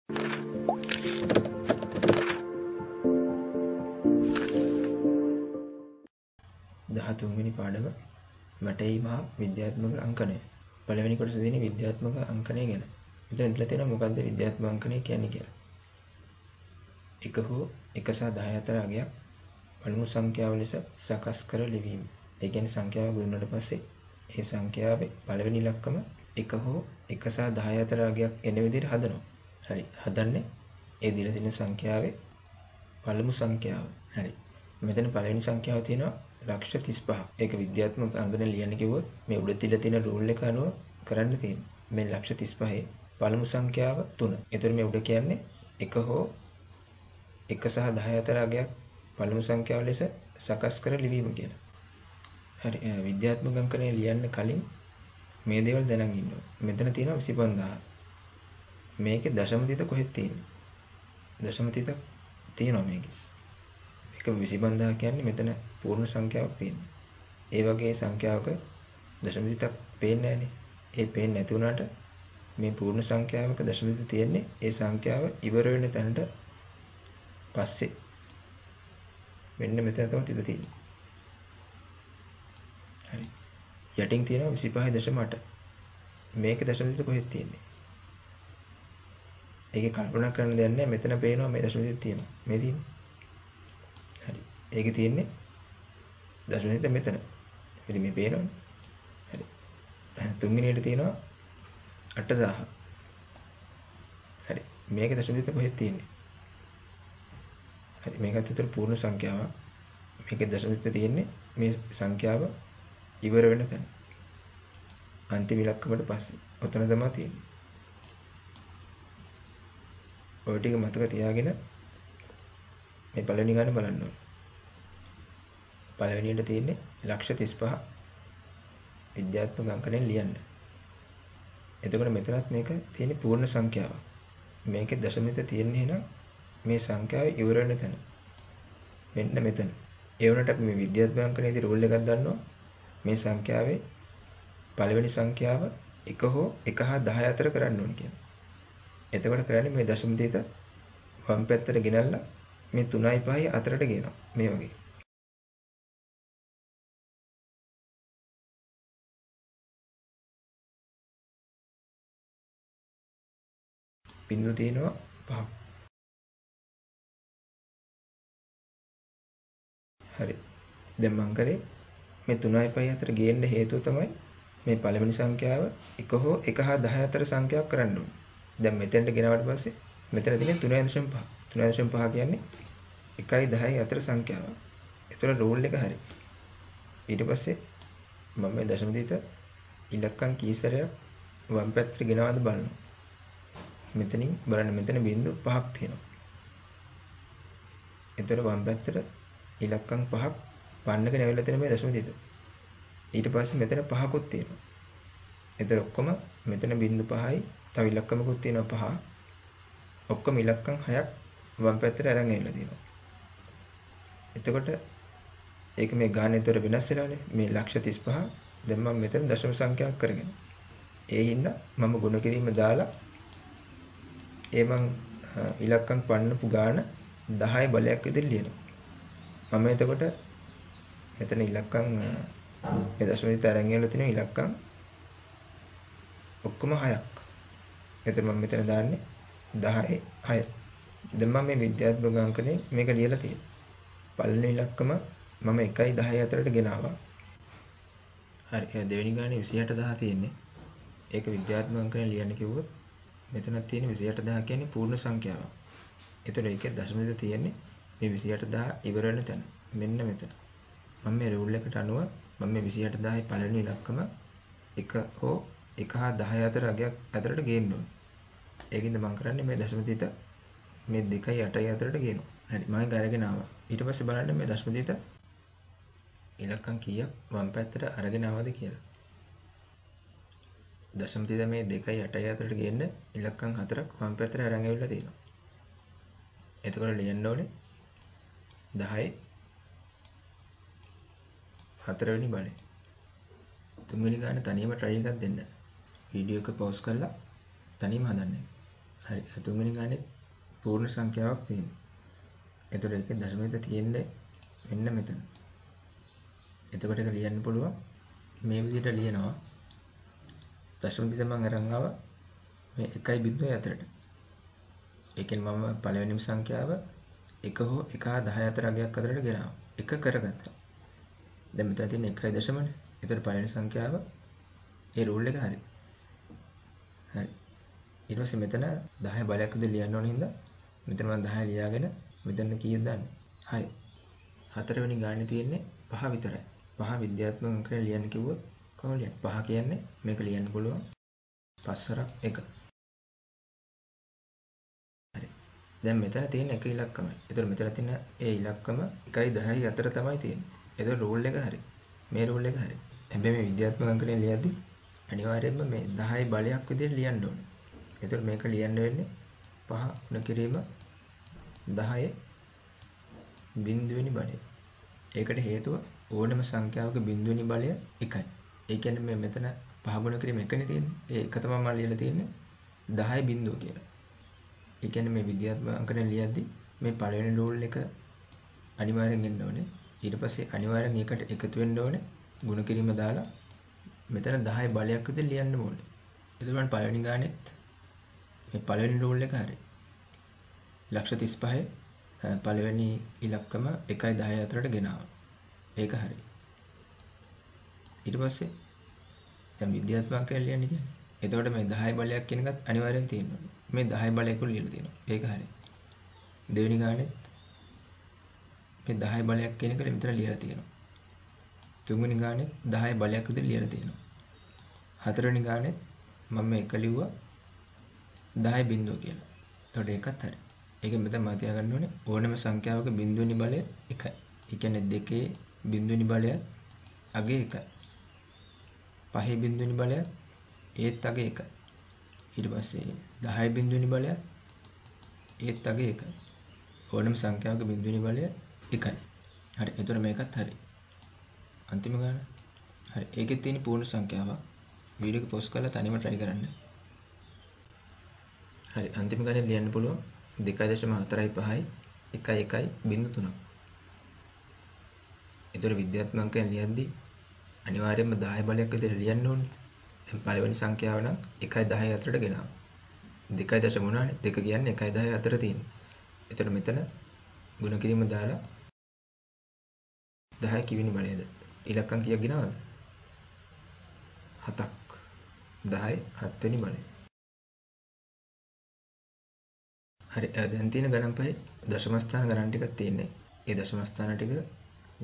13 වෙනි පාඩම වැටීම හා විද්‍යාත්මක අංකනය. පළවෙනි කොටස තියෙන්නේ විද්‍යාත්මක අංකනය ගැන. මෙතන ඉඳලා තියෙනවා මොකද්ද විද්‍යාත්මක අංකනය කියන්නේ කියලා. 1 හෝ 1 සහ 10 අතර අගයක් පළමු සංඛ්‍යාව ලෙස සකස් කර ලිවීම. ඒ කියන්නේ සංඛ්‍යාව ගුණුනට පස්සේ ඒ සංඛ්‍යාවේ පළවෙනි ඉලක්කම 1 හෝ 1 සහ 10 අතර අගයක් එන විදිහට හදනවා. හරි. හදන්නේ ඒ දීලා තියෙන සංඛ්‍යාවේ පළමු සංඛ්‍යාව. හරි. මෙතන පළවෙනි සංඛ්‍යාව තියෙනවා ලක්ෂ 35. ඒක විද්‍යාත්මක අංකන ලියන්න කිව්වොත් මේ උඩ තියලා තියෙන රූල් එක අනුව කරන්න තියෙන්නේ. මේ ලක්ෂ 35 පළමු සංඛ්‍යාව 3. ඒතර මේ උඩ කියන්නේ 1 හෝ 1 සහ 10 අතර අගයක් පළමු සංඛ්‍යාව ලෙස සකස් කර ලිවීම කියලා. හරි. විද්‍යාත්මක අංකනය ලියන්න කලින් මේ දේවල් දැනන් ඉන්න ඕනේ. මෙතන තියෙනවා 25000. මේකේ දශම තිත කොහෙද තියෙන්නේ? දශම තිතක් තියෙනවා මේකේ. ඒක 25000 කියන්නේ මෙතන පූර්ණ සංඛ්‍යාවක් තියෙනවා. ඒ වගේ සංඛ්‍යාවක දශම තිතක් පේන්නේ නැහනේ. ඒ පේන්නේ නැති වුණාට මේ පූර්ණ සංඛ්‍යාවක දශම තිත තියෙන්නේ ඒ සංඛ්‍යාව ඉවර වෙන තැනට පස්සේ. මෙන්න මෙතන තමයි තිත තියෙන්නේ. හරි. යටින් තියෙනවා 25.8. මේකේ දශම තිත කොහෙද තියෙන්නේ? ඒකේ කල්පනා කරන්න දෙයක් නැහැ. මෙතන පේනවා මේ දශම තිත තියෙනවා. මේ තියෙන්නේ. හරි. ඒකේ තියෙන්නේ දශම තිත මෙතන. ඉතින් මේ පේනවනේ. හරි. තුන්වෙනියට තියෙනවා 8000. හරි. මේකේ දශම තිත කොහෙද තියෙන්නේ? හරි. මේකත් විතර පූර්ණ සංඛ්‍යාවක්. මේකේ දශම තිත තියෙන්නේ මේ සංඛ්‍යාව ඉවර වෙන තැන. අන්තිම ඉලක්කමට පස්සේ. ඔතන තමයි තියෙන්නේ. ඔය ටික මතක තියාගෙන මේ පළවෙනි ගාන බලන්න ඕනේ. පළවෙනියට තියෙන්නේ ලක්ෂ 35 විද්‍යාත්මක අංකණයෙන් ලියන්න. එතකොට මෙතනත් මේක තියෙන්නේ පූර්ණ සංඛ්‍යාවක්. මේකේ දශම තිත තියෙන්නේ එහෙනම් මේ සංඛ්‍යාව ඉවර වෙන තැන. මෙන්න මෙතන. ඒ වුණාට අපි මේ විද්‍යාත්මක අංකණයේදී රූල් එකක් දන්නවා. මේ සංඛ්‍යාවේ පළවෙනි සංඛ්‍යාව 1 හෝ 1 හා 10 අතර කරන්න ඕනේ කියලා. එතකොට කරන්නේ මේ දශම තිත වම් පැත්තට ගෙනල්ලා මේ 3යි 5යි අතරට ගේනවා. මේ වගේ. බිඳුව තියෙනවා 5ක්. හරි. දැන් මං කරේ මේ 3යි 5යි අතර ගේන්න හේතුව තමයි මේ පළවෙනි සංඛ්‍යාව 1 හෝ 1 හා 10 අතර සංඛ්‍යාවක් කරන්න ඕනේ. දැන් මෙතෙන්ට ගෙනාවට පස්සේ මෙතන තියෙන්නේ 3.5. 3.5 කියන්නේ 1යි 10යි අතර සංඛ්‍යාවක්. ඒතර රූල් එක හරි. ඊට පස්සේ මම මේ දශම තිත ඉලක්කම් කී සැරයක් වම් පැත්තට ගෙනවද බලනවා. මෙතනින් බලන්න මෙතන බිංදු 5ක් තියෙනවා. ඒතර වම් පැත්තට ඉලක්කම් 5ක් පන්නගෙන ඇවිල්ලා තියෙන මේ දශම තිත. ඊට පස්සේ මෙතන 5කුත් තියෙනවා. ඒතර ඔක්කොම මෙතන බිංදු 5යි තව ඉලක්කමකුත් තියෙනවා 5. ඔක්කොම ඉලක්කම් 6ක් වම් පැත්තට අරන් ඇවිල්ලා තියෙනවා. එතකොට ඒක මේ ගානේතර වෙනස් වෙලානේ. මේ ලක්ෂ 35 දැන් මම මෙතන දශම සංඛ්‍යාවක් කරගෙන. ඒ හින්දා මම ගුණ කිරීම දාලා ඒ මං ඉලක්කම් පන්නපු ගාන 10 බලයක් විදිහට ලියනවා. මම එතකොට මෙතන ඉලක්කම් මේ දශම තිත අරන් ඇවිල්ලා තියෙන ඉලක්කම් ඔක්කොම 6ක්. එතකොට මම මෙතන දාන්නේ 10 6. දැන් මම මේ විද්‍යාත්මක අංකනේ මේක ලියලා තියෙනවා. පළවෙනි ඉලක්කම මම 1යි 10 අතරට ගෙනාවා. හරි. දෙවෙනි ගානේ 28000 තියෙන්නේ. ඒක විද්‍යාත්මක අංකනේ ලියන්න කිව්වොත් මෙතනක් තියෙන 28000 කියන්නේ පූර්ණ සංඛ්‍යාවක්. ඒතර ඒකේ දශම තිත තියෙන්නේ මේ 28000 ඉවර වෙන තැන. මෙන්න මෙතන. මම මේ රූල් එකට අනුව මම මේ 28000යි පළවෙනි ඉලක්කම 1 හෝ 1 හා 10 අතර අගයක් අතරට ගේන්න ඕනේ. ඒකින්ද මම කරන්නේ මේ දශම තිත මේ 2යි 8යි අතරට ගේනවා. හරි. මම ඒක අරගෙන ආවා. ඊට පස්සේ බලන්න මේ දශම තිත ඉලක්කම් කීයක් වම් පැත්තට අරගෙන ආවද කියලා. දශම තිත මේ 2යි 8යි අතරට ගේන්න ඉලක්කම් 4ක් වම් පැත්තට අරන් ඇවිල්ලා තියෙනවා. එතකොට ලියන්න ඕනේ 10 4 වෙනි බලය. තුන්වෙනි ගාන තනියම try එකක් දෙන්න. වීඩියෝ එක pause කරලා තනියම හදන්න. හරි. තුන්වෙනි ගානේ පූර්ණ සංඛ්‍යාවක් තියෙනවා. එතකොට ඒකේ දශමයට තියෙන්නේ මෙන්න මෙතන. එතකොට ඒක ලියන්න පුළුවන් මේ විදිහට ලියනවා. දශම තිත මම අරන් ආවා මේ 1.4ට. ඒ කියන්නේ මම පළවෙනිම සංඛ්‍යාව 1 හෝ 1.10 අතර අගයක් අතරට ගෙනාවා. 1 කරගත්තා. දැන් මෙතන තියෙන 1 දශමනේ. ඒතර පළවෙනි සංඛ්‍යාව ඒ රූල් එක හරි. හරි. ඊට පස්සේ මෙතන 10 බලයක් විතර ලියන්න ඕන හින්දා මෙතන මම 10 ලියාගෙන මෙතන කීයද දාන්නේ? 6. හතරවෙනි ගානේ තියෙන්නේ 5 විතරයි. 5 විද්‍යාත්මක අංකනේ ලියන්න කිව්වොත් කොහොමද ලියන්නේ? 5 කියන්නේ මේක ලියන්න පුළුවන් 5 1. හරි. දැන් මෙතන තියෙන එක ඉලක්කමයි. ඒතර මෙතන තියෙන ඒ ඉලක්කම 1.10 අතර තමයි තියෙන්නේ. ඒතර රූල් එක හරි. මේ රූල් එක හරි. හැබැයි මේ විද්‍යාත්මක අංකනේ ලියද්දි අනිවාර්යයෙන්ම මේ 10 බලයක් විදිහට ලියන්න ඕනේ. ඒතර මේක ලියන්න වෙන්නේ 5 ගුණ කිරීම 10 බිඳුවෙනි බලය. ඒකට හේතුව ඕනම සංඛ්‍යාවක බිඳුවෙනි බලය 1යි. ඒ කියන්නේ මේ මෙතන 5 ගුණ කිරීම එකනේ තියෙන්නේ. ඒ එක තමයි මම ලියලා තියෙන්නේ 10 බිඳුව කියලා. ඒ කියන්නේ මේ විද්‍යාත්මක අංකනේ ලියද්දි මේ පළවෙනි රූල් එක අනිවාර්යෙන් එන්න ඕනේ. ඊට පස්සේ අනිවාර්යෙන් ඒකට එකතු වෙන්න ඕනේ. ගුණ කිරීම දාලා මෙතන 10 බලයක් විතර ලියන්න ඕනේ. එතකොට පළවෙනි ගානෙත් මේ පළවෙනි රූල් එක හරි. ලක්ෂ 35 පළවෙනි ඉලක්කම 1.10 අතරට ගෙනාවා. ඒක හරි. ඊට පස්සේ දැන් විද්‍යාත්මක අංකය ලියන්නේ කියන්නේ. එතකොට මේ 10 බලයක් කියන එකත් අනිවාර්යෙන් තියෙනවා. මේ 10 බලයකුත් ලියලා තියෙනවා. ඒක හරි. දෙවෙනි ගානෙත් මේ 10 බලයක් කියන එක මෙතන ලියලා තියෙනවා. තුන්වෙනි ගානෙත් 10 බලයක් විතර ලියලා තියෙනවා. හතරවෙනි ගානෙත් මම මේක ලිව්වා 10 බිඳුව කියලා. එතකොට ඒකත් හරි. ඒකෙන් මෙතන මම තියාගන්න ඕනේ ඕනෑම සංඛ්‍යාවක බිඳුවෙනි බලය 1යි. ඒ කියන්නේ 2 බිඳුවෙනි බලය අගේ 1යි. 5 බිඳුවෙනි බලය ඒත් අගේ 1යි. ඊට පස්සේ 10 බිඳුවෙනි බලය ඒත් අගේ 1යි. ඕනෑම සංඛ්‍යාවක බිඳුවෙනි බලය 1යි. හරි. එතකොට මේකත් හරි. අන්තිම ගාන. හරි. ඒකෙත් තියෙන පූර්ණ සංඛ්‍යාවක්. වීඩියෝ එක පොස් කරලා තනියම try කරන්න. හරි. අන්තිම ගානේ ලියන්න පුළුවන් 2.45යි 1.1යි 0.3. ඒතර විද්‍යාත්මක අංකයන් ලියද්දී අනිවාර්යයෙන්ම 10 බලයක් විතර ලියන්න ඕනේ. දැන් පළවෙනි සංඛ්‍යාව නම් 1.10 අතරට ගෙනාවා. 2.3 නේ. 2 කියන්නේ 1.10 අතර තියෙන්නේ. ඒතර මෙතන ගුණ කිරීම දාලා 10 කිවෙනි බලයද? ඉලක්කම් කීයක් ගෙනවද? 7ක්. 10 7 වෙනි බලය. හරි. දැන් තියෙන ගණන් පහේ දශම ස්ථාන ගණන් ටිකක් තියෙන්නේ. ඒ දශම ස්ථාන ටික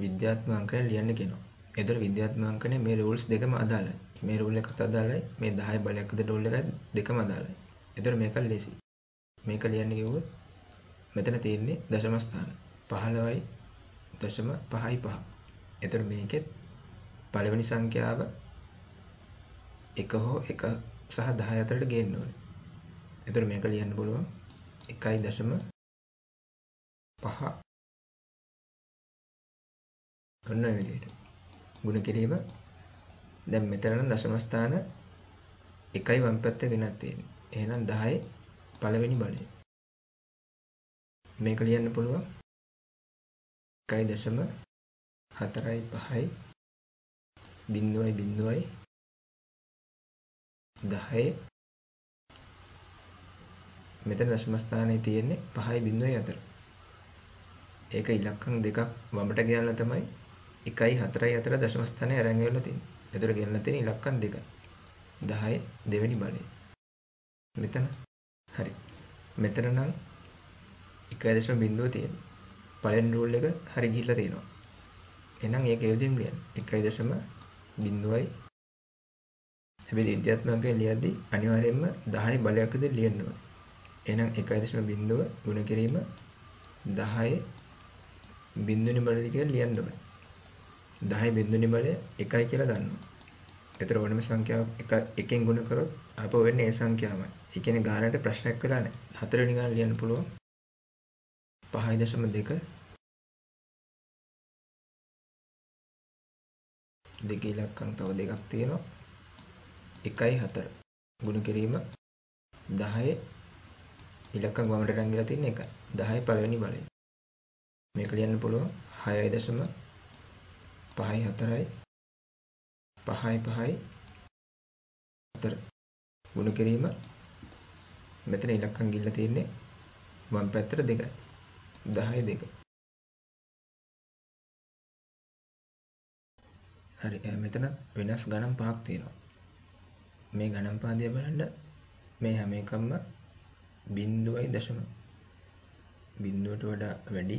විද්‍යාත්මක අංකයෙන් ලියන්න කියනවා. ඒතර විද්‍යාත්මක අංකනේ මේ රූල්ස් දෙකම අදාළයි. මේ රූල් එකත් අදාළයි. මේ 10 බලයක් විතර රූල් එකයි දෙකම අදාළයි. ඒතර මේක ලේසි. මේක ලියන්න කිව්වොත් මෙතන තියෙන්නේ දශම ස්ථාන 15.5. ඒතර මේකෙත් පළවෙනි සංඛ්‍යාව 1 හෝ 1 සහ 10 අතරට ගේන්න ඕනේ. ඒතර මේක ලියන්න පුළුවන් 1.5 ඔන්න ඔය විදිහට. ගුණ කිරීම දැන් මෙතන නම් දශම ස්ථාන 1යි වම් පැත්තේ ගෙනත් තියෙන්නේ. එහෙනම් 10 පළවෙනි බලය. මේක ලියන්න පුළුවන් 1.45යි 0.0යි 10 මෙතන දශම ස්ථානයේ තියෙන්නේ 5යි 0යි අතර. ඒක ඉලක්කම් දෙකක් වමට ගෙනල්ලා තමයි 1යි 4යි අතර දශම ස්ථානයේ අරන් ගිහලා තියෙන්නේ. ඒතර ගෙනල්ලා තියෙන ඉලක්කම් දෙකයි. 10 දෙවෙනි බලය. මෙතන හරි. මෙතන නම් 1.0 තියෙනවා. පළවෙනි රූල් එක හරි ගිහිල්ලා තියෙනවා. එහෙනම් ඒක ඒ විදිහින් ලියන්න. 1.0යි හැබැයි විද්‍යාත්මක අංකයෙන් ලියද්දී අනිවාර්යයෙන්ම 10 බලයක් විතර ලියන්න ඕනේ. එහෙනම් 1.0 ගුණ කිරීම 10 බිඳුවෙනි බලය කියලා ලියන්න ඕනේ. 10 බිඳුවෙනි බලය 1යි කියලා ගන්නවා. ඒතර ඕනම සංඛ්‍යාවක් එකෙන් ගුණ කරොත් ආපහු වෙන්නේ ඒ සංඛ්‍යාවමයි. ඒ කියන්නේ ගානට ප්‍රශ්නයක් වෙලා නැහැ. හතරවෙනි ගාන ලියන්න පුළුවන් 5.2 දෙක ඉලක්කම් තව දෙකක් තියෙනවා. 1යි 4 ගුණ කිරීම 10 ඉලක්කම් වමට අරන් ගිහලා තියෙන 1යි. 10 පළවෙනි බලය. මේක ලියන්න පුළුවන් 6.5 5යි 4යි 5යි 5යි 4 ගුණ කිරීම මෙතන ඉලක්කම් ගිහලා තියෙන්නේ වම් පැත්තට 2යි 10යි 2. හරි මෙතන වෙනස් ගණන් පහක් තියෙනවා. මේ ගණන් පහ දිහා බලන්න මේ හැම එකක්ම බිංදුවයි දශම බිංදුවට වඩා වැඩි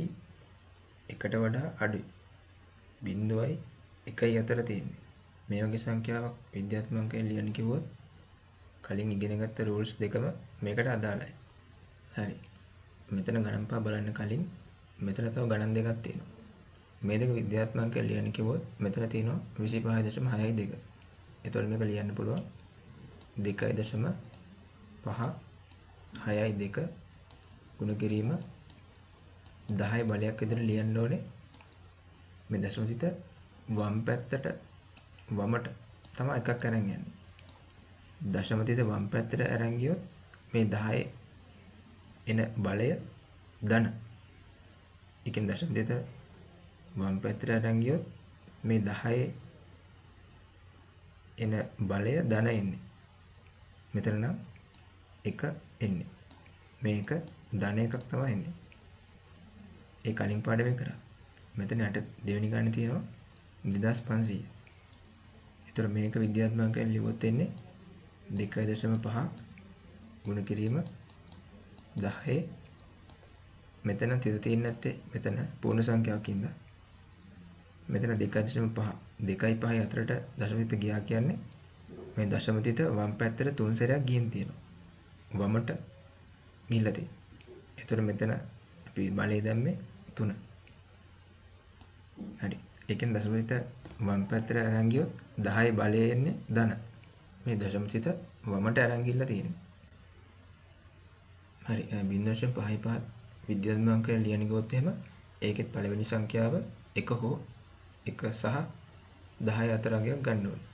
එකට වඩා අඩුයි බිංදුවයි 1යි අතර තියෙන්නේ. මේ වගේ සංඛ්‍යාවක් විද්‍යාත්මක අංකයෙන් ලියන්න කිව්වොත් කලින් ඉගෙන ගත්ත රූල්ස් දෙකම මේකට අදාළයි. හරි. මෙතන ගණන් පහ බලන්න කලින් මෙතන තව ගණන් දෙකක් තියෙනවා. මේ දෙක විද්‍යාත්මක අංකයෙන් ලියන්න කිව්වොත් මෙතන තියෙනවා 25.6.2. එතකොට මේක ලියන්න පුළුවන් 2.5 6යි 2 ගුණ කිරීම 10 බලයක් විතර ලියන්න ඕනේ. මේ දශම තිත වම් පැත්තට වමට තමයි එකක් අරන් යන්නේ. දශම තිත වම් පැත්තට අරන් ගියොත් මේ 10 එන බලය ධන. ඒ කියන්නේ දශම තිත වම් පැත්තට අරන් ගියොත් මේ 10 එන බලය ධන එන්නේ. මෙතන නම් 1 එන්නේ. මේක ධන එකක් තමයි එන්නේ. ඒ කලින් පාඩමෙන් කරා. මෙතන යට දෙවෙනි ගණනේ තියෙනවා 2500. ඒතර මේක විද්‍යාත්මක අංකයෙන් ලියුවොත් එන්නේ 2.5 ගුණ කිරීම 10. මෙතන තිත තියෙන්නේ නැත්තේ මෙතන පූර්ණ සංඛ්‍යාවක් ඉඳලා. මෙතන 2.5 2යි 5යි අතරට දශම තිත ගියා කියන්නේ මේ දශම තිත වම් පැත්තට 3 සැරයක් ගිහින් තියෙනවා. වමට ගිහිල්ලා තියෙනවා. ඒතර මෙතන අපි බලය දැම්මේ 3. හරි. ඒ කියන්නේ දශම තිත වම් පැත්තට අරන් ගියොත් 10 බලය එන්නේ ධන. මේ දශම තිත වමට අරන් ගිහිල්ලා තියෙනවා. හරි. 0.55 විද්‍යාත්මක අංකයෙන් ලියන්න ගියොත් එහෙම ඒකෙත් පළවෙනි සංඛ්‍යාව 1 හෝ 1 සහ 10 අතර අගයක් ගන්න ඕනේ.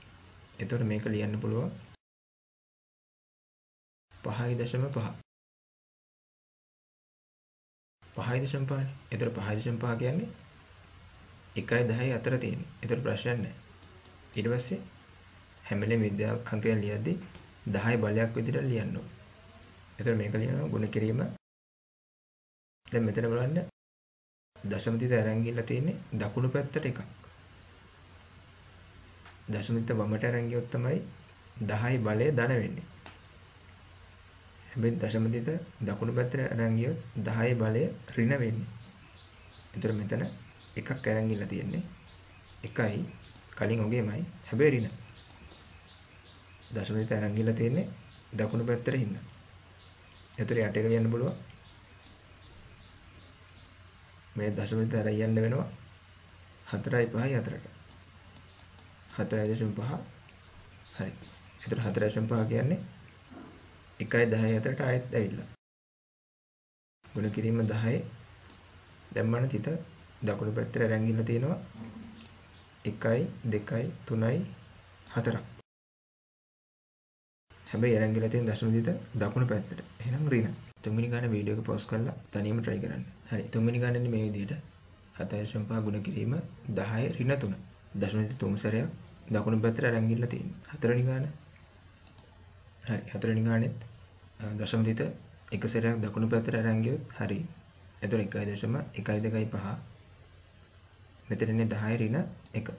එතකොට මේක ලියන්න පුළුවන් 5.5 5.5. එතකොට 5.5 කියන්නේ 1යි 10යි අතර තියෙන්නේ. එතකොට ප්‍රශ්නයක් නැහැ. ඊට පස්සේ හැම වෙලේම විද්‍යා අංකයෙන් ලියද්දි 10 බලයක් විදිහට ලියන්න ඕනේ. එතකොට මේක ලියනවා ගුණ කිරීම. දැන් මෙතන බලන්න දශම තිත අරන් ගිහලා තියෙන්නේ දකුණු පැත්තට එකක්. දශම තිත වමට අරන් ගියොත් තමයි 10 බලය ධන වෙන්නේ. හැබැයි දශම තිත දකුණු පැත්තට අරන් ගියොත් 10 බලය ඍණ වෙන්නේ. ඒතර මෙතන එකක් අරන් ගිහලා තියෙන්නේ 1යි කලින් ඔගේමයි හැබැයි ඍණ. දශම තිත අරන් ගිහලා තියෙන්නේ දකුණු පැත්තට හින්දා. ඒතර යට එක ලියන්න පුළුවන්. මේ දශම තිත අරන් යන්න වෙනවා 4යි 5යි අතරට. 4.5 හරි. ඒතර 4.5 කියන්නේ 1යි 10යි අතරට ආයෙත් ඇවිල්ලා. ගුණ කිරීම 10 දැම්මම තිත දකුණු පැත්තට අරන් ගිහලා තියෙනවා 1යි 2යි 3යි 4ක්. හැබැයි අරන් ගිහලා තියෙන දශම තිත දකුණු පැත්තට. එහෙනම් ඍණ. තුන්වෙනි ගාන වීඩියෝ එක පොස් කරලා තනියම try කරන්න. හරි. තුන්වෙනි ගානනේ මේ විදිහට 7.5 ගුණ කිරීම 10 ඍණ 3. දශම තිත 3 සැරයක් දකුණු පැත්තට අරන් ගිහලා තියෙනවා. හතරවෙනි ගාන. හරි. හතරවෙනි ගානෙත් දශම තිත එක සැරයක් දකුණු පැත්තට අරන් ගියොත් හරි. එතකොට 1.125 මෙතන ඉන්නේ 10 ඍණ 1.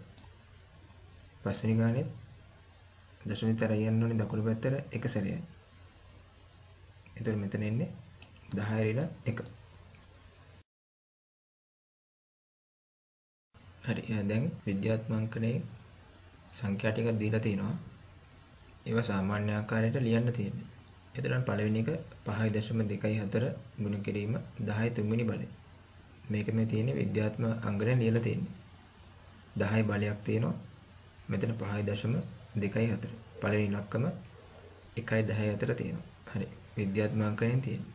පස්වෙනි ගානෙත් දශම තිත අරන් යන්න ඕනේ දකුණු පැත්තට එක සැරයයි. එතකොට මෙතන ඉන්නේ 10 ඍණ 1. හරි. දැන් විද්‍යාත්මක අංකනේ සංඛ්‍යා ටිකක් දීලා තිනවා. ඒවා සාමාන්‍ය ආකාරයට ලියන්න තියෙන්නේ. එතන පළවෙනි එක 5.24 ගුණ කිරීම 10 තුන්වෙනි බලය. මේක මේ තියෙන්නේ විද්‍යාත්මක අංගයෙන් ලියලා තියෙන්නේ. 10 බලයක් තියෙනවා. මෙතන 5.24. පළවෙනි ඉලක්කම 1යි 10යි අතර තියෙනවා. හරි. විද්‍යාත්මක අංකයෙන් තියෙන්නේ.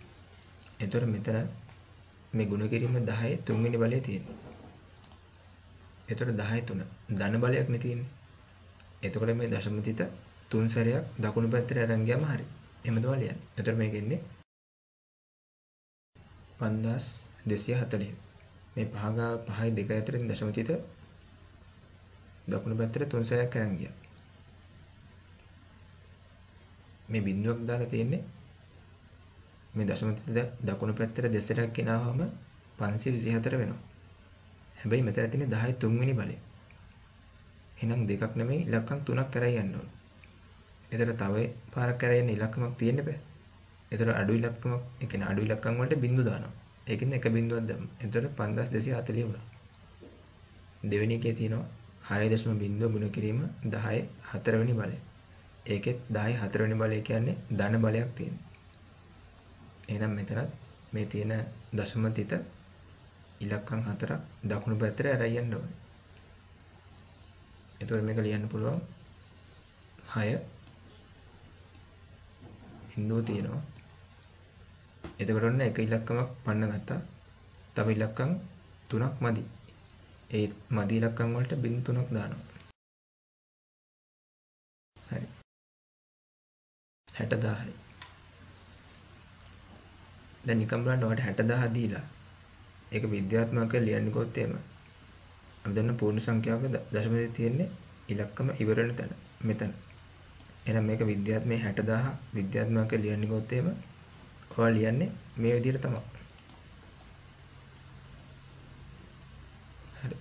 එතකොට මෙතන මේ ගුණ කිරීම 10 තුන්වෙනි බලය තියෙනවා. එතකොට 10 3 ධන බලයක් නේ තියෙන්නේ. එතකොට මේ දශම තිත 3 සැරයක් දකුණු පැත්තට අරන් ගියාම හරි. එහෙම තමයි ලියන්නේ. එතකොට මේක ඉන්නේ 5240. මේ 5 ගාව 5යි 2 අතරින් දශම තිත දකුණු පැත්තට 3 සැරයක් අරන් ගියා. මේ බිඳුවක් දාලා තියෙන්නේ මේ දශම තිත දකුණු පැත්තට දෙසරයක් ගෙනාවම 524 වෙනවා. හැබැයි මෙතන තියෙන්නේ 10 3 වෙනි බලය. එහෙනම් දෙකක් නෙමෙයි ඉලක්කම් 3ක් කරයි යන්න ඕන. ඒතර තව පාරක් කරයි යන්න ඉලක්කමක් තියෙන්න බෑ. ඒතර අඩු ඉලක්කමක්, ඒ කියන්නේ අඩු ඉලක්කම් වලට බිඳු දානවා. ඒකෙන් එක බිඳුවක් දැම්මා. ඒතර 5240 වුණා. දෙවෙනි එකේ තියෙනවා 6.0 ගුණ කිරීම 10 4 වෙනි බලය. ඒකෙත් 10 4 වෙනි බලය කියන්නේ ධන බලයක් තියෙනවා. එහෙනම් මෙතනත් මේ තියෙන දශම තිත ඉලක්කම් 4ක් දකුණු පැත්තට ඇරයි යන්න ඕනේ. එතකොට මේක ලියන්න පුළුවන් 6 බිඳුව තියෙනවා. එතකොට ඔන්න එක ඉලක්කමක් පන්න ගත්තා. තව ඉලක්කම් 3ක් මදි. ඒ මදි ඉලක්කම් වලට බිඳු 3ක් දානවා. හරි. 60000යි. දැන් නිකම් බලන්න ඔයාලට 60000 දීලා ඒක විද්‍යාත්මකව ලියන්න ගියොත් එහෙම අපි දන්න පූර්ණ සංඛ්‍යාවක දශමයේ තියෙන්නේ ඉලක්කම ඉවර වෙන තැන මෙතන. එහෙනම් මේක විද්‍යාත්මක 60000 විද්‍යාත්මකව ලියන්න ගියොත් එහෙම ඔයාලා ලියන්නේ මේ විදිහට තමයි. හරි.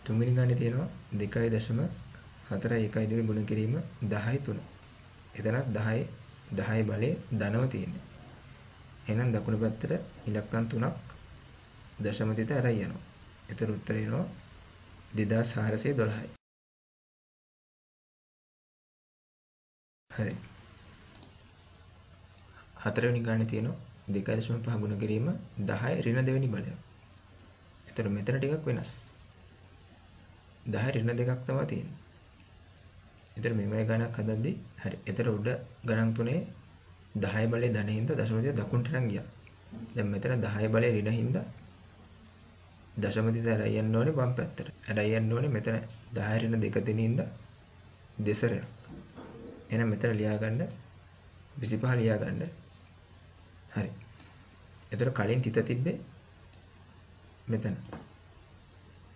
තුන්වෙනි ගානේ තියෙනවා 2.412 ගුණ කිරීම 10 3. එතනත් 10 10 බලයේ ධනව තියෙන්නේ. එහෙනම් දකුණු පැත්තට ඉලක්කම් 3ක් දශම තිත අරයි යනවා. ඒතර උත්තරේ එනවා 2412යි. හරි. හතරවෙනි ගානේ තියෙනවා 2.5 ගුණ කිරීම 10 ඍණ දෙවෙනි බලය. ඒතර මෙතන ටිකක් වෙනස්. 10 ඍණ දෙකක් තමයි තියෙන්නේ. ඒතර මේමය ගණනක් හදද්දි හරි. ඒතර උඩ ගණන් තුනේ 10 බලයේ ධනෙ හින්දා දශම තිත දකුණට අරන් ගියා. දැන් මෙතන 10 බලයේ ඍණ හින්දා දශම තිත ඇරයි යන්න ඕනේ වම් පැත්තට. ඇරයි යන්න ඕනේ මෙතන 10 ඍණ 2 දෙනින් හින්දා දෙසරයක්. එහෙනම් මෙතන ලියා ගන්න 25 ලියා ගන්න. හරි. එතකොට කලින් තිත තිබ්බේ මෙතන.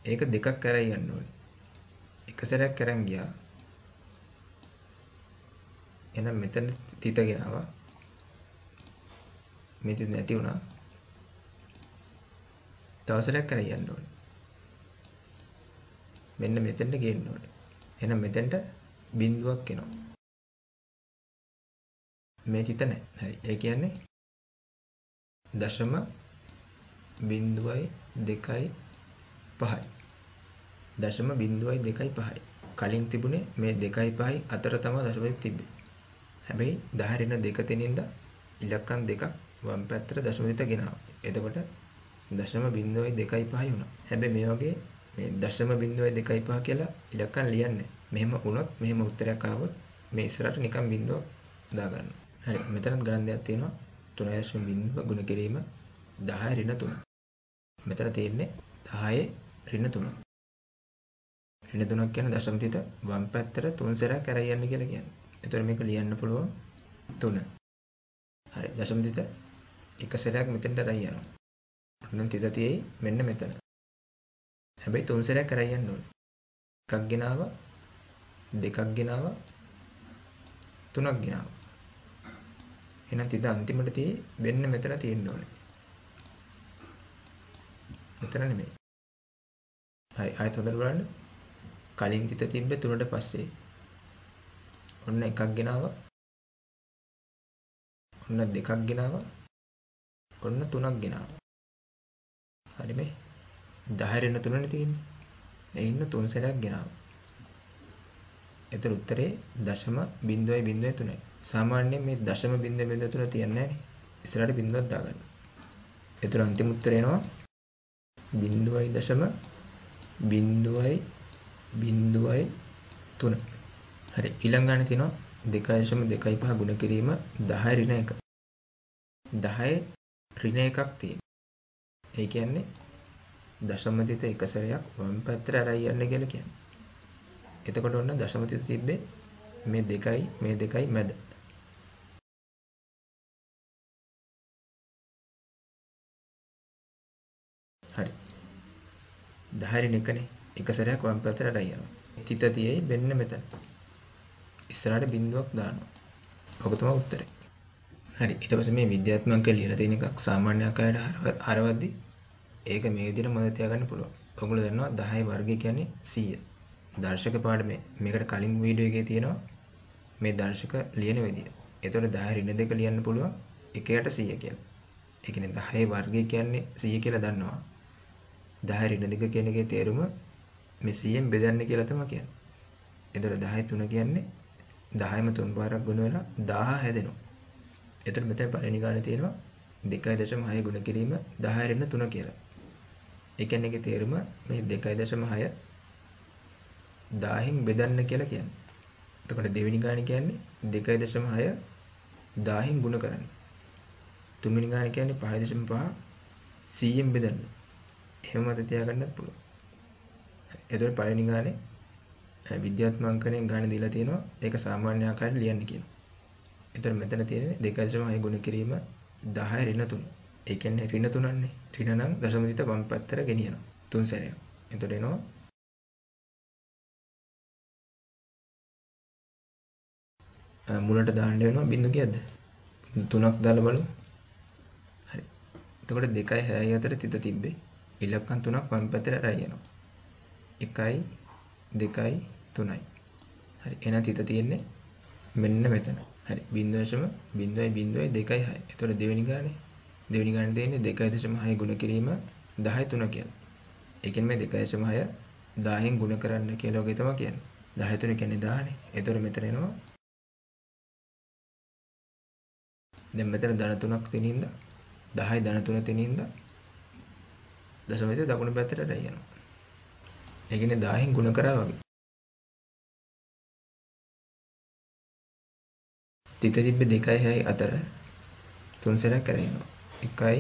ඒක දෙකක් කරයි යන්න ඕනේ. එක සැරයක් කරන් ගියා. එහෙනම් මෙතන තිත ගෙනාවා. මේ තිත නැති වුණා. තව සැරයක් කරයි යන්න ඕනේ. මෙන්න මෙතෙන්ට ගේන්න ඕනේ. එහෙනම් මෙතෙන්ට බිඳුවක් එනවා. මේ තිත නැහැ. හරි. ඒ කියන්නේ දශම බිඳුවයි 2යි 5යි. දශම බිඳුවයි 2යි 5යි. කලින් තිබුණේ මේ 2යි 5යි අතර තමයි දශම තිබ්බේ. හැබැයි 10 ඍණ 2 තැනින්ද ඉලක්කම් දෙකක් වම් පැත්තට දශම තිත ගෙනාවා. එතකොට දශම බිඳුවයි 2යි 5යි වුණා. හැබැයි මේ වගේ මේ දශම බිඳුවයි 2යි 5 කියලා ඉලක්කම් ලියන්නේ. මෙහෙම වුණොත් මෙහෙම උත්තරයක් ආවොත් මේ ඉස්සරහට නිකන් බිඳුවක් දාගන්න. හරි. මෙතනත් ගණන් දෙකක් තියෙනවා. 3.0 ගුණ කිරීම 10 ඍණ 3. මෙතන තියෙන්නේ 10 ඍණ 3. ඍණ 3ක් කියන්නේ දශම තිත වම් පැත්තට 3 සැරයක් කරයි යන්න කියලා කියන්නේ. ඒතර මේක ලියන්න පුළුවන් 3. හරි. දශම තිත එක සැරයක් මෙතෙන්ට කරයි යනවා. එහෙනම් තිත තියෙයි මෙන්න මෙතන. හැබැයි 3 සැරයක් කරයි යන්න ඕනේ. එකක් ගෙනාවා, දෙකක් ගෙනාවා, 3ක් ගෙනාවා. එහෙනම් තිත අන්තිමට තියෙයි වෙන්න මෙතන තියෙන්න ඕනේ. මෙතන නෙමෙයි. හරි. ආයෙත් හොඳට බලන්න. කලින් තිත තිබ්බේ 3ට පස්සේ. ඔන්න එකක් ගෙනාවා. ඔන්න දෙකක් ගෙනාවා. ඔන්න 3ක් ගෙනාවා. හරි මේ 10 ඍණ 3නේ තියෙන්නේ. ඒ හින්දා 3 සැරයක් ගෙනාවා. එතන උත්තරේ දශම බිඳුවයි බිඳුවයි 3යි. සාමාන්‍යයෙන් මේ දශම බිඳුව බිඳුව 3 තියන්නේ නැහැ නේ. ඉස්සරහට බිඳුවක් දාගන්න. එතන අන්තිම උත්තරේ එනවා බිඳුවයි දශම බිඳුවයි බිඳුවයි 3. හරි. ඊළඟ ගානේ තියෙනවා 2.25 ගුණ කිරීම 10 ඍණ 1. 10 ඍණ 1ක් තියෙනවා. ඒ කියන්නේ දශම තිත එක සැරයක් වම් පැත්තට අරයි යන්න කියලා කියන්නේ. එතකොට ඔන්න දශම තිත තිබ්බේ මේ 2යි මැද. හරි. 10 රින් එකනේ. එක සැරයක් වම් පැත්තට යනවා. තිත තියයි මෙන්න මෙතන. ඉස්සරහට බිඳුවක් දානවා. ඔක තමයි උත්තරේ. හරි. ඊට පස්සේ මේ විද්‍යාත්මක අංක ලියලා තියෙන එකක් සාමාන්‍ය ආකාරයට හරවද්දි ඒක මේ විදිහට මතක තියාගන්න පුළුවන්. ඔයගොල්ලෝ දන්නවා 10 වර්ගය කියන්නේ 100. දර්ශක පාඩමේ මේකට කලින් වීඩියෝ එකේ තියෙනවා මේ දර්ශක ලියන විදිය. එතකොට 10 ඍණ 2 ලියන්න පුළුවන් 1යට 100 කියලා. ඒ කියන්නේ 10 වර්ගය කියන්නේ 100 කියලා දන්නවා. 10 ඍණ 2 කියන එකේ තේරුම මේ 100ෙන් බෙදන්නේ කියලා තමයි කියන්නේ. එතකොට 10 3 කියන්නේ 10ම 3 පාරක් ගුණ වෙලා 1000 හැදෙනවා. එතකොට මෙතන පළවෙනි ගානේ තියෙනවා 2.6 ගුණ කිරීම 10 ඍණ 3 කියලා. ඒ කියන්නේ ඒකේ තේරුම මේ 2.6 1000න් බෙදන්න කියලා කියන්නේ. එතකොට දෙවෙනි ගානේ කියන්නේ 2.6 1000න් ගුණ කරන්න. තුන්වෙනි ගානේ කියන්නේ 5.5 100න් බෙදන්න. එහෙම මත තියාගන්නත් පුළුවන්. එතකොට පළවෙනි ගානේ විද්‍යාත්මක අංකණයෙන් ගාන දීලා තියෙනවා. ඒක සාමාන්‍ය ආකාරයට ලියන්න කියනවා. එතකොට මෙතන තියෙන්නේ 2.6 ගුණ කිරීම 10 ඍණ 3. ඒ කියන්නේ ඍණ 3න්නේ. ඍණ නම් දශම තිත වම් පැත්තට ගෙනියනවා. 3 සැරයක්. එතකොට එනවා මුලට දාන්න වෙනවා බිංදු කීයද? 3ක් දාලා බලමු. හරි. එතකොට 2යි 6යි අතර තිත තිබ්බේ. ඉලක්කම් 3ක් වම් පැත්තට යනවා. 1යි 2යි 3යි. හරි. එහෙනම් තිත තියෙන්නේ මෙන්න මෙතන. හරි. 0.0.2යි 6. එතකොට දෙවෙනි ගානේ තියෙන්නේ 2.6 ගුණ කිරීම 10 3 කියලා. ඒ කියන්නේ මේ 2.6 10න් ගුණ කරන්න කියලා ඔගේ තමයි කියන්නේ. 10 3 කියන්නේ 10 නේ. එතකොට මෙතන එනවා දැන් මෙතන ධන 3ක් තියෙනින්ද 10යි ධන 3 තියෙනින්ද දශම විතර දකුණු පැත්තට යනවා. ඒ කියන්නේ 10න් ගුණ කරා වගේ. තිත තිබ්බේ 2යි 6යි අතර 3 සැරයක් කරගෙනවා. 1යි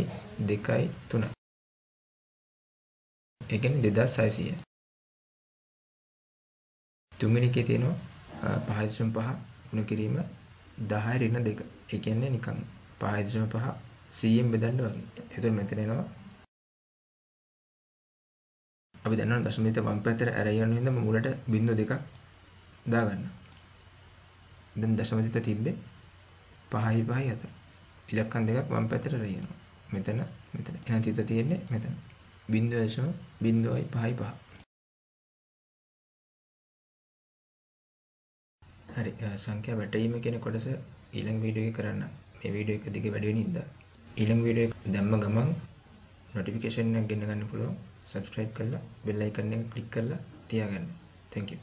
2යි 3යි. ඒ කියන්නේ 2600. තුන්වෙනි එකේ තියෙනවා 5.5 ගුණ කිරීම 10 ඍණ 2. ඒ කියන්නේ නිකන් 5.5 100න් බෙදන්න වගේ. එතකොට මෙතන එනවා අපි දන්නවා දශම විත වම් පැත්තට ඇරගෙන ඉඳන් මුලට බිංදු දෙකක් දාගන්න. දැන් දශම විත තිබ්බේ 5යි 5යි අතර. ඉලක්කම් දෙකක් වම් පැත්තට යනවා. මෙතන එහෙනම් තිත තියෙන්නේ මෙතන. 0.0.5. හරි. සංඛ්‍යා වැටීම කියන කොටස ඊළඟ වීඩියෝ එකේ කරන්න. මේ වීඩියෝ එක දිගේ වැඩි වෙන ඉඳලා ඊළඟ වීඩියෝ එක දැම්ම ගමන් notification එකක් ගෙන්න ගන්න පුළුවන්. subscribe කරලා bell icon එක click කරලා තියාගන්න. Thank you.